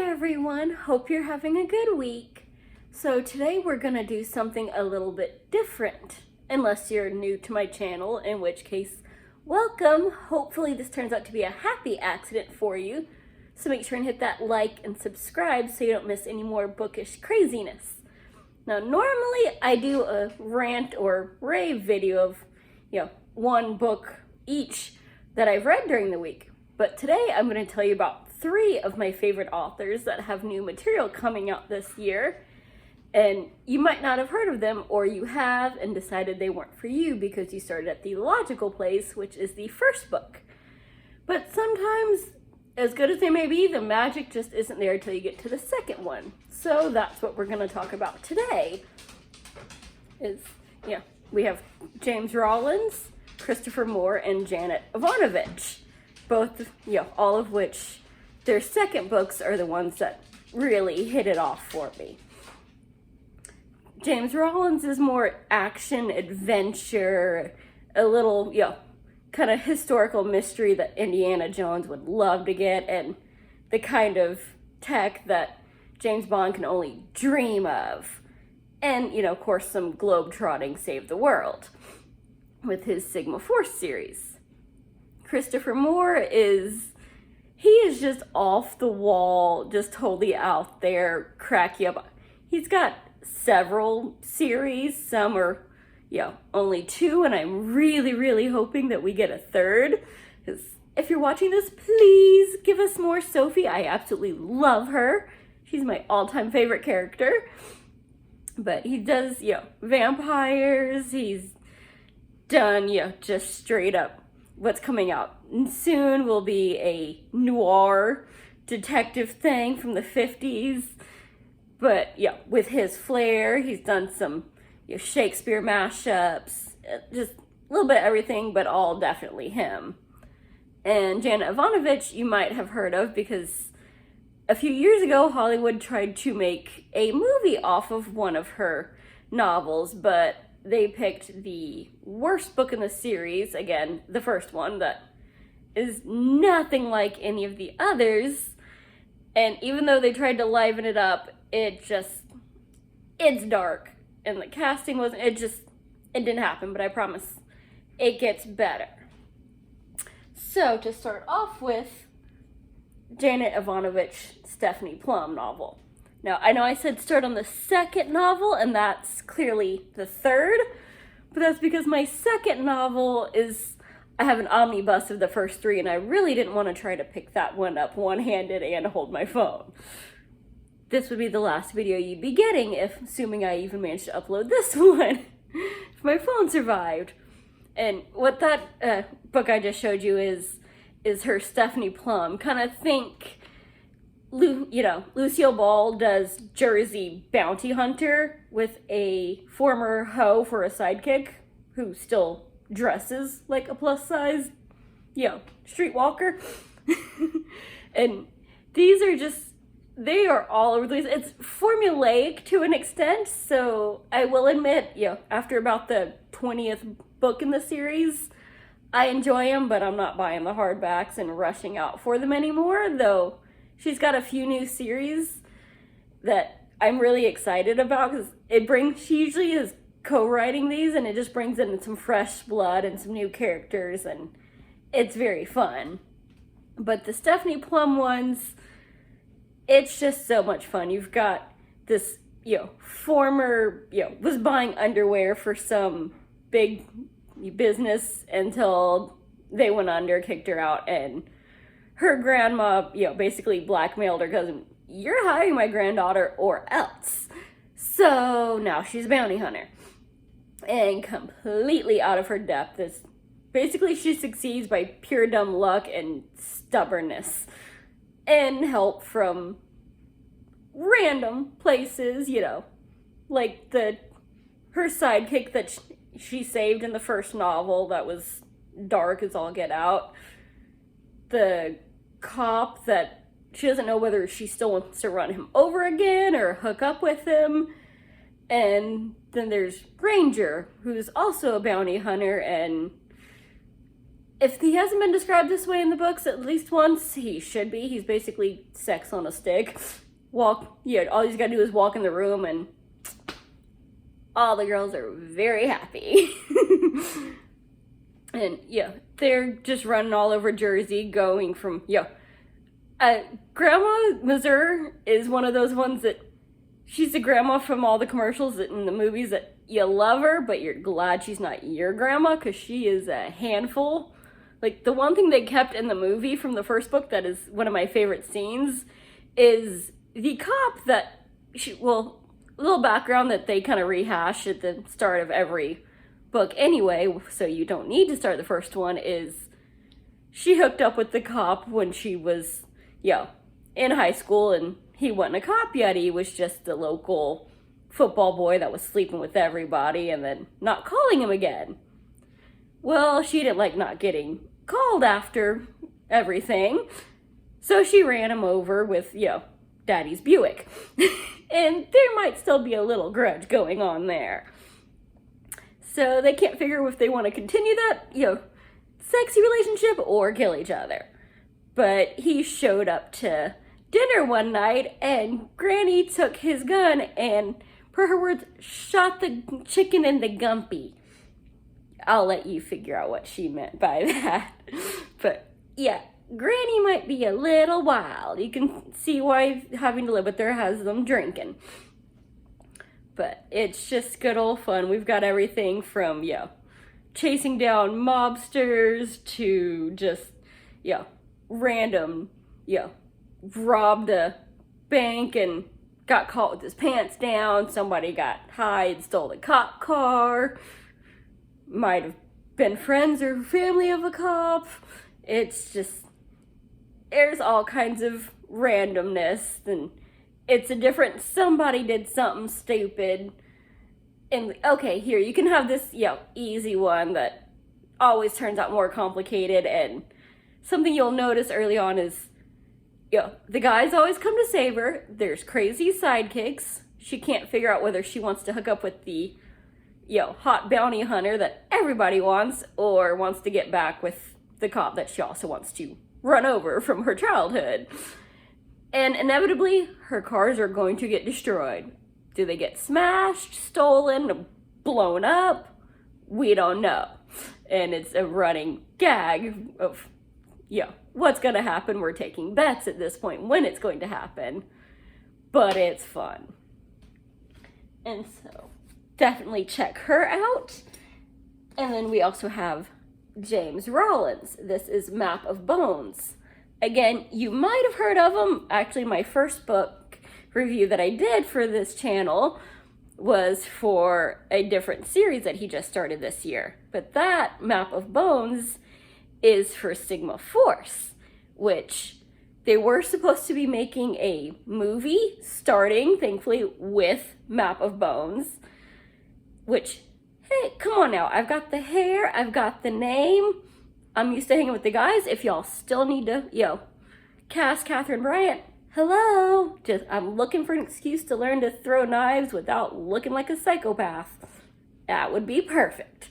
everyone, hope you're having a good week. So today we're gonna do something a little bit different, unless you're new to my channel, in which case, welcome. Hopefully this turns out to be a happy accident for you. So make sure and hit that like and subscribe so you don't miss any more bookish craziness. Now normally I do a rant or rave video of, one book each that I've read during the week. But today I'm going to tell you about 3 of my favorite authors that have new material coming out this year. And you might not have heard of them, or you have and decided they weren't for you because you started at the logical place, which is the first book. But sometimes, as good as they may be, the magic just isn't there until you get to the second one. So that's what we're going to talk about today. We have James Rollins, Christopher Moore, and Janet Evanovich. Both, all of which, their second books are the ones that really hit it off for me. James Rollins is more action, adventure, a little, kind of historical mystery that Indiana Jones would love to get, and the kind of tech that James Bond can only dream of. And, of course, some globe-trotting save the world with his Sigma Force series. Christopher Moore is just off the wall, just totally out there, crack you up. He's got several series, some are, only 2, and I'm really, really hoping that we get a third. Because if you're watching this, please give us more Sophie. I absolutely love her. She's my all-time favorite character. But he does, vampires. He's done, just straight up what's coming out. And soon will be a noir detective thing from the 50s. But, with his flair, he's done some, Shakespeare mashups, just a little bit of everything, but all definitely him. And Janet Evanovich, you might have heard of because a few years ago, Hollywood tried to make a movie off of one of her novels, but they picked the worst book in the series, again, the first one, that is nothing like any of the others. And even though they tried to liven it up, it's dark. And the casting wasn't, it didn't happen, but I promise it gets better. So to start off with, Janet Evanovich, Stephanie Plum novel. Now, I know I said start on the second novel, and that's clearly the third, but that's because my second novel I have an omnibus of the first 3, and I really didn't want to try to pick that one up one-handed and hold my phone. This would be the last video you'd be getting, assuming I even managed to upload this one, if my phone survived. And what that book I just showed you is her Stephanie Plum. Kind of think, Lucille Ball does Jersey bounty hunter with a former hoe for a sidekick who still dresses like a plus-size, streetwalker. And these are they are all over the place. It's formulaic to an extent, so I will admit, after about the 20th book in the series, I enjoy them, but I'm not buying the hardbacks and rushing out for them anymore, though she's got a few new series that I'm really excited about, because she usually is co-writing these, and it just brings in some fresh blood and some new characters, and it's very fun. But the Stephanie Plum ones, it's just so much fun. You've got this, former, was buying underwear for some big business until they went under, kicked her out, and her grandma, basically blackmailed her cousin. You're hiring my granddaughter or else. So now she's a bounty hunter. And completely out of her depth. Basically she succeeds by pure dumb luck and stubbornness. And help from random places, like her sidekick that she saved in the first novel that was dark as all get out. The cop that she doesn't know whether she still wants to run him over again or hook up with him. And then there's Granger, who's also a bounty hunter, and if he hasn't been described this way in the books at least once, he should be. He's basically sex on a stick. All he's gotta do is walk in the room and all the girls are very happy. And they're just running all over Jersey, going from, Grandma Missouri is one of those ones that she's the grandma from all the commercials in the movies that you love her, but you're glad she's not your grandma because she is a handful. Like, the one thing they kept in the movie from the first book that is one of my favorite scenes is the cop that a little background that they kind of rehash at the start of every book anyway, so you don't need to start the first one, is she hooked up with the cop when she was, in high school, and he wasn't a cop yet. He was just the local football boy that was sleeping with everybody and then not calling him again. Well, she didn't like not getting called after everything, so she ran him over with, Daddy's Buick. And there might still be a little grudge going on there. So they can't figure if they want to continue that, sexy relationship or kill each other. But he showed up to dinner one night and Granny took his gun and, per her words, shot the chicken in the gumpy. I'll let you figure out what she meant by that. But Granny might be a little wild. You can see why having to live with her has them drinking. But it's just good old fun. We've got everything from, chasing down mobsters to just, random, robbed a bank and got caught with his pants down. Somebody got high and stole the cop car. Might have been friends or family of a cop. It's just, there's all kinds of randomness, and it's a different, somebody did something stupid. And okay, here, you can have this, easy one that always turns out more complicated. And something you'll notice early on is, the guys always come to save her. There's crazy sidekicks. She can't figure out whether she wants to hook up with the, hot bounty hunter that everybody wants, or wants to get back with the cop that she also wants to run over from her childhood. And inevitably, her cars are going to get destroyed. Do they get smashed, stolen, blown up? We don't know. And it's a running gag of, what's going to happen. We're taking bets at this point when it's going to happen. But it's fun. And so, definitely check her out. And then we also have James Rollins. This is Map of Bones. Again, you might have heard of him. Actually, my first book review that I did for this channel was for a different series that he just started this year. But that Map of Bones is for Sigma Force, which they were supposed to be making a movie starting, thankfully, with Map of Bones, which, hey, come on now. I've got the hair. I've got the name. I'm used to hanging with the guys. If y'all still need to, cast Catherine Bryant, hello. I'm looking for an excuse to learn to throw knives without looking like a psychopath. That would be perfect.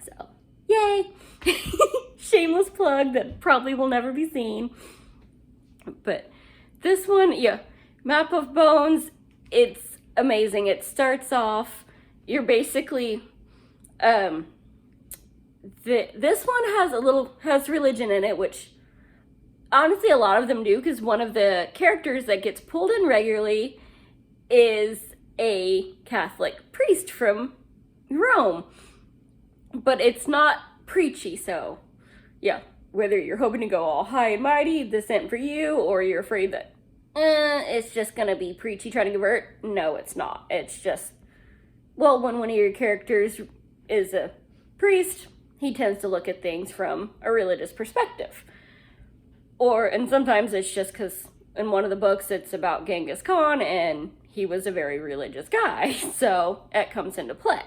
So, yay. Shameless plug that probably will never be seen. But this one, Map of Bones, it's amazing. It starts off, you're basically, this one has religion in it, which honestly a lot of them do, because one of the characters that gets pulled in regularly is a Catholic priest from Rome. But it's not preachy, so whether you're hoping to go all high and mighty, this ain't for you, or you're afraid that it's just gonna be preachy trying to convert, no, it's not. It's just, when one of your characters is a priest, he tends to look at things from a religious perspective. And sometimes it's just because in one of the books it's about Genghis Khan and he was a very religious guy, so it comes into play.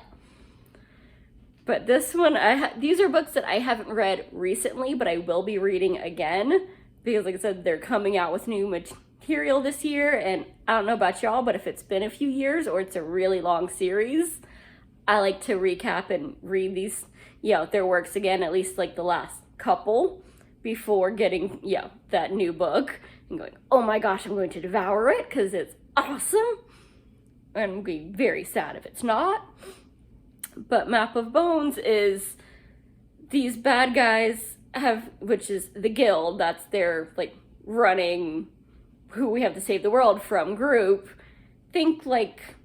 But this one, these are books that I haven't read recently, but I will be reading again, because like I said, they're coming out with new material this year, and I don't know about y'all, but if it's been a few years or it's a really long series, I like to recap and read these, their works again, at least like the last couple, before getting, that new book and going, oh my gosh, I'm going to devour it because it's awesome. And I'm going to be very sad if it's not. But Map of Bones is these bad guys which is the guild, that's their, like, running who we have to save the world from group. Think like,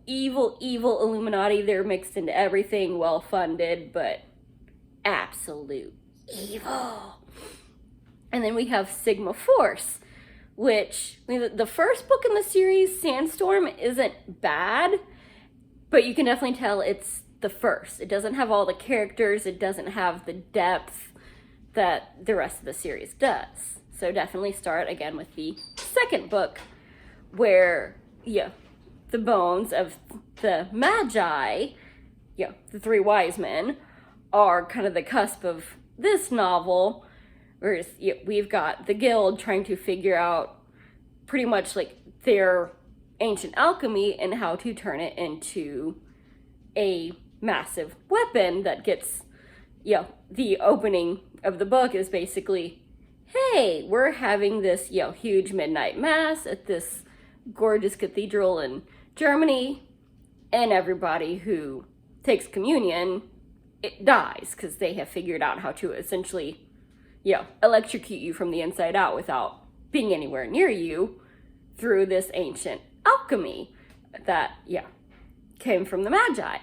evil Illuminati. They're mixed into everything, well-funded, but absolute evil. And then we have Sigma Force, which, the first book in the series, Sandstorm, isn't bad, but you can definitely tell it's the first. It doesn't have all the characters, it doesn't have the depth that the rest of the series does. So definitely start again with the second book, where, the bones of the Magi, the three wise men, are kind of the cusp of this novel, whereas we've got the guild trying to figure out pretty much like their ancient alchemy and how to turn it into a massive weapon that gets, the opening of the book is basically, hey, we're having this, huge midnight mass at this gorgeous cathedral in Germany, and everybody who takes communion, it dies because they have figured out how to essentially, electrocute you from the inside out without being anywhere near you through this ancient alchemy that, came from the Magi.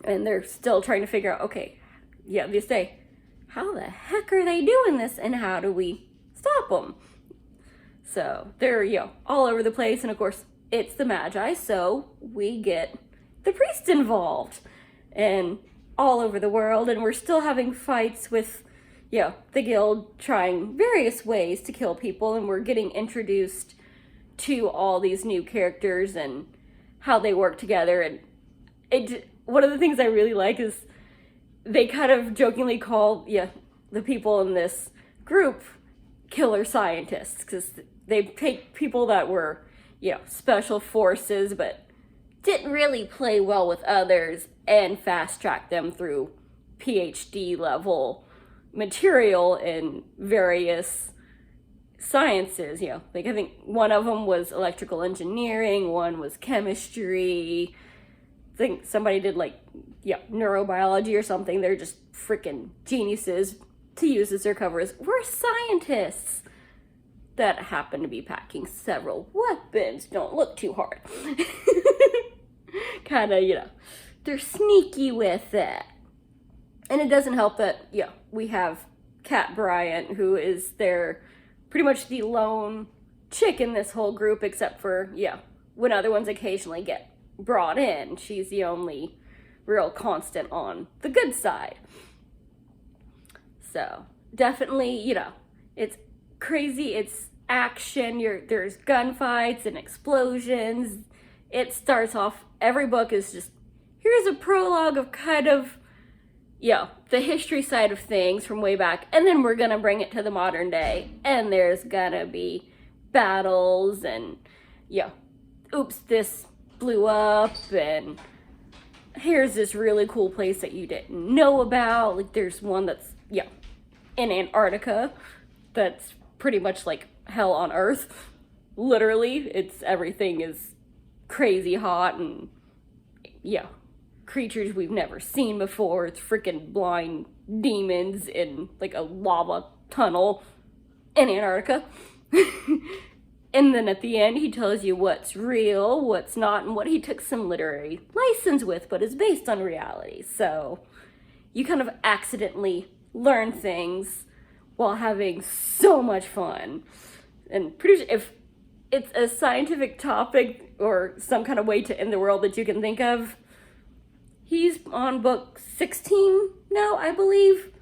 And they're still trying to figure out, okay, they say, how the heck are they doing this and how do we stop them? So they're, all over the place. And of course, it's the Magi, so we get the priest involved and all over the world. And we're still having fights with, the guild trying various ways to kill people. And we're getting introduced to all these new characters and how they work together. And one of the things I really like is they kind of jokingly call, the people in this group killer scientists, because they take people that were, special forces, but didn't really play well with others and fast track them through PhD level material in various sciences. Like I think one of them was electrical engineering, one was chemistry. I think somebody did neurobiology or something. They're just freaking geniuses to use as their covers. We're scientists that happen to be packing several weapons. Don't look too hard. Kind of, they're sneaky with it. And it doesn't help that, we have Cat Bryant, who is pretty much the lone chick in this whole group, except for, when other ones occasionally get brought in. She's the only real constant on the good side. So definitely, it's crazy. It's action. There's gunfights and explosions. It starts off, every book is just, here's a prologue of kind of, the history side of things from way back, and then we're gonna bring it to the modern day, and there's gonna be battles, and, oops, this blew up, and here's this really cool place that you didn't know about. Like, there's one that's, in Antarctica that's pretty much like hell on earth. Literally, everything is crazy hot and, creatures we've never seen before. It's freaking blind demons in like a lava tunnel in Antarctica. And then at the end, he tells you what's real, what's not, and what he took some literary license with, but is based on reality. So you kind of accidentally learn things while having so much fun. And pretty sure if it's a scientific topic or some kind of way to end the world that you can think of, he's on book 16 now, I believe.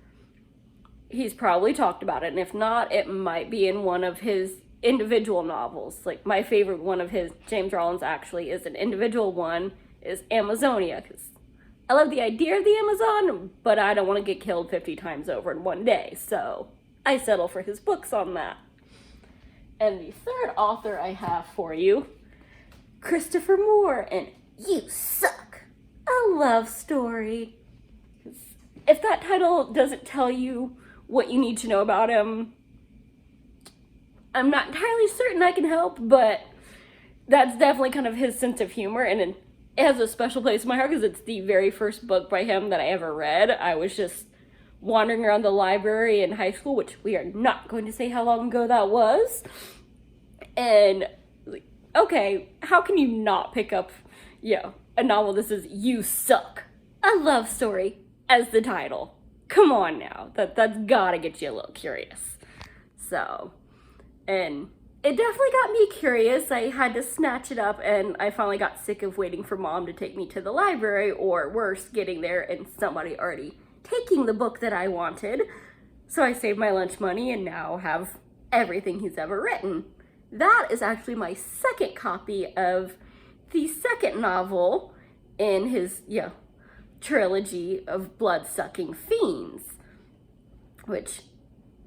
He's probably talked about it, and if not, it might be in one of his individual novels. Like, my favorite one of his, James Rollins, actually is an individual one, is Amazonia, because I love the idea of the Amazon, but I don't want to get killed 50 times over in one day, so I settle for his books on that. And the third author I have for you, Christopher Moore, and You Suck, a love story. If that title doesn't tell you what you need to know about him, I'm not entirely certain I can help, but that's definitely kind of his sense of humor, and it has a special place in my heart because it's the very first book by him that I ever read. I was just wandering around the library in high school, which we are not going to say how long ago that was, and okay, how can you not pick up, a novel that says You Suck, a love story as the title? Come on now, that's gotta get you a little curious. So, and it definitely got me curious. I had to snatch it up, and I finally got sick of waiting for Mom to take me to the library, or worse, getting there and somebody already taking the book that I wanted. So I saved my lunch money and now have everything he's ever written. That is actually my second copy of the second novel in his, trilogy of blood-sucking fiends, which,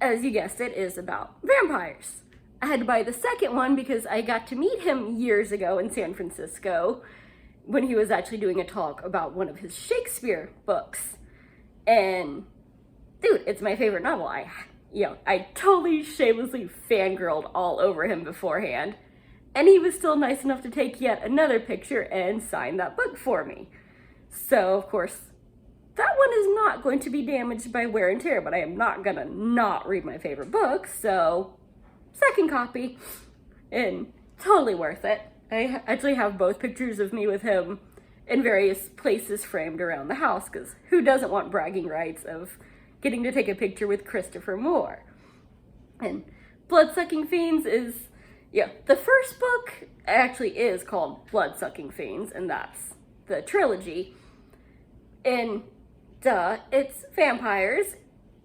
as you guessed it, is about vampires. I had to buy the second one because I got to meet him years ago in San Francisco when he was actually doing a talk about one of his Shakespeare books. And, dude, it's my favorite novel. I totally shamelessly fangirled all over him beforehand. And he was still nice enough to take yet another picture and sign that book for me. So, of course, that one is not going to be damaged by wear and tear, but I am not gonna not read my favorite book, so second copy, and totally worth it. I actually have both pictures of me with him in various places framed around the house, because who doesn't want bragging rights of getting to take a picture with Christopher Moore? And Blood-Sucking Fiends is, the first book actually is called Blood-Sucking Fiends, and that's the trilogy. And it's vampires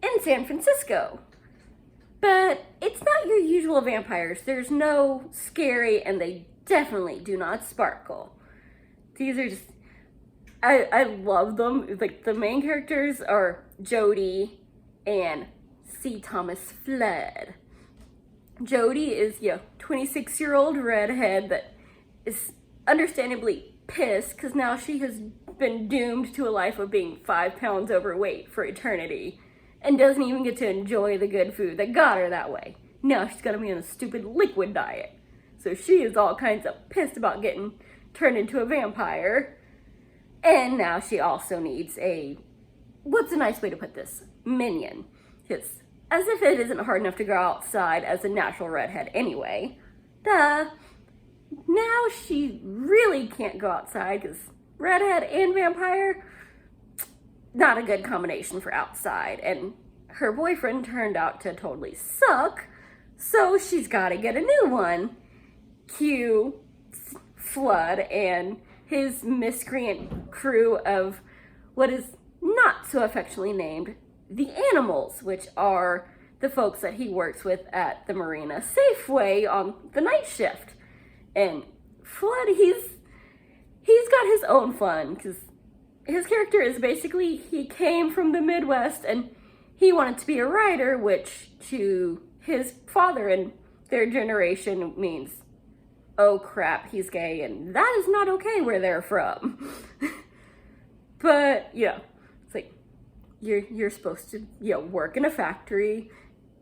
in San Francisco. But it's not your usual vampires. There's no scary, and they definitely do not sparkle. These are just, I love them. Like, the main characters are Jody and C. Thomas Flood. Jody is, 26-year-old redhead that is understandably pissed because now she has been doomed to a life of being 5 pounds overweight for eternity and doesn't even get to enjoy the good food that got her that way. Now she's gonna be on a stupid liquid diet. So she is all kinds of pissed about getting turned into a vampire. And now she also needs what's a nice way to put this? Minion. Because as if it isn't hard enough to go outside as a natural redhead anyway. Now she really can't go outside because redhead and vampire, not a good combination for outside. And her boyfriend turned out to totally suck, so she's got to get a new one. Cue Flood and his miscreant crew of what is not so affectionately named the Animals, which are the folks that he works with at the Marina Safeway on the night shift. And Flood, he's got his own fun, because his character is basically, he came from the Midwest and he wanted to be a writer, which to his father and their generation means, oh crap, he's gay, and that is not okay where they're from. But, it's like, you're supposed to, work in a factory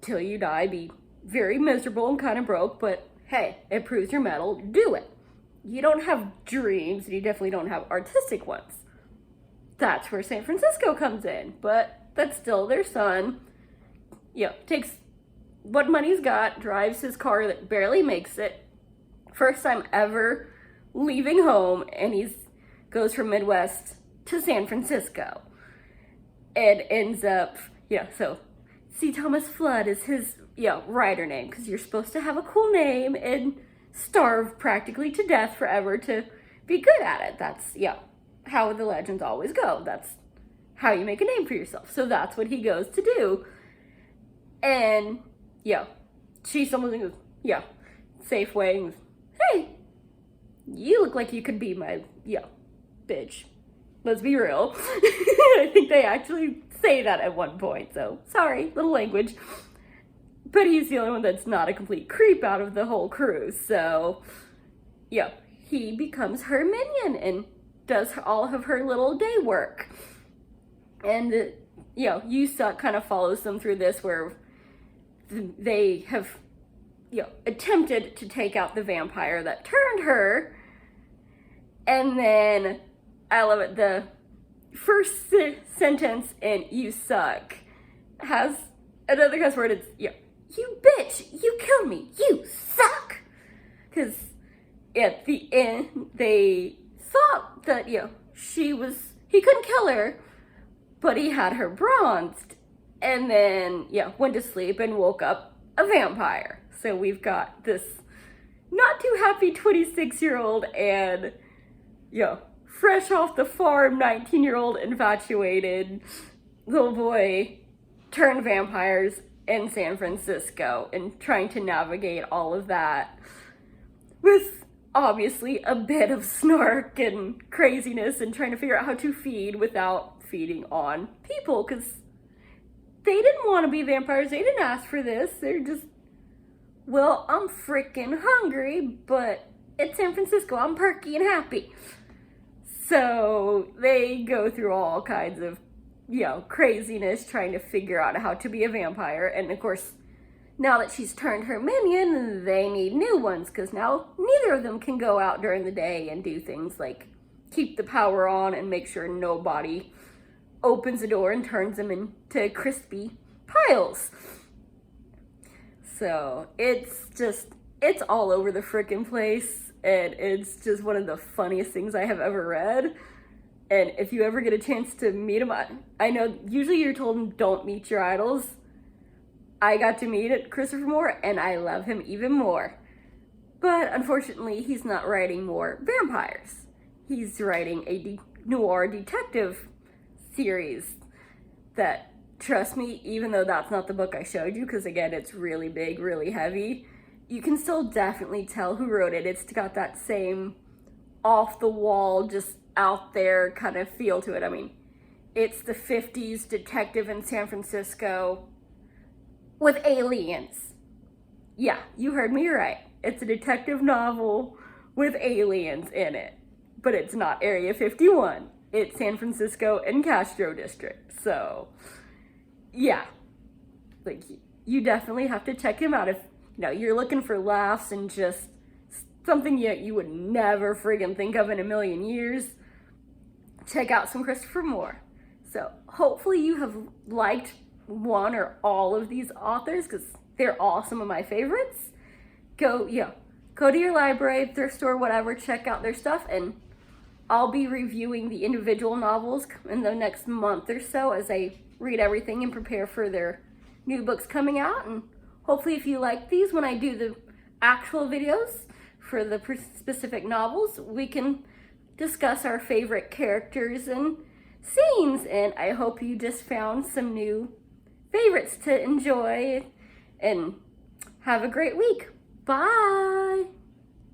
till you die, be very miserable and kind of broke, but hey, it proves your mettle, do it. You don't have dreams, and you definitely don't have artistic ones. That's where San Francisco comes in, but that's still their son. Takes what money's got, drives his car that barely makes it. First time ever leaving home, and goes from Midwest to San Francisco. And ends up, so C. Thomas Flood is his, writer name, because you're supposed to have a cool name and starve practically to death forever to be good at it. That's, how the legends always go. That's how you make a name for yourself. So that's what he goes to do. And, she's someone who goes, Safeway, and goes, hey, you look like you could be my, bitch. Let's be real. I think they actually say that at one point, so sorry, little language. But he's the only one that's not a complete creep out of the whole crew, so, he becomes her minion, and does all of her little day work. And, Yusuck kind of follows them through this, where they have, attempted to take out the vampire that turned her. And then, I love it, the first sentence in Yusuck has another cuss word. It's, you bitch, you killed me, you suck. Because at the end, they thought that, he couldn't kill her, but he had her bronzed. And then, went to sleep and woke up a vampire. So we've got this not too happy 26-year-old and, fresh off the farm 19-year-old infatuated little boy turned vampires in San Francisco, and trying to navigate all of that with obviously a bit of snark and craziness, and trying to figure out how to feed without feeding on people, because they didn't want to be vampires. They didn't ask for this. They're just, well, I'm freaking hungry, but it's San Francisco. I'm perky and happy. So they go through all kinds of, craziness trying to figure out how to be a vampire. And of course, now that she's turned her minion, they need new ones, because now neither of them can go out during the day and do things like keep the power on and make sure nobody opens the door and turns them into crispy piles. So it's all over the frickin' place, and it's just one of the funniest things I have ever read. And if you ever get a chance to meet him, I know usually you're told don't meet your idols. I got to meet Christopher Moore, and I love him even more. But unfortunately, he's not writing more vampires. He's writing a noir detective series that, trust me, even though that's not the book I showed you, because again, it's really big, really heavy, you can still definitely tell who wrote it. It's got that same off-the-wall, just out there kind of feel to it. I mean, it's the 50s detective in San Francisco with aliens. Yeah, you heard me right. It's a detective novel with aliens in it. But it's not Area 51. It's San Francisco and Castro District. So, yeah. Like, you definitely have to check him out if, you're looking for laughs and just something you would never friggin' think of in a million years. Check out some Christopher Moore. So, hopefully you have liked one or all of these authors, because they're all some of my favorites. Go to your library, thrift store, whatever, check out their stuff, and I'll be reviewing the individual novels in the next month or so as I read everything and prepare for their new books coming out. And hopefully if you like these, when I do the actual videos for the specific novels, we can discuss our favorite characters and scenes. And I hope you just found some new favorites to enjoy, and have a great week. Bye!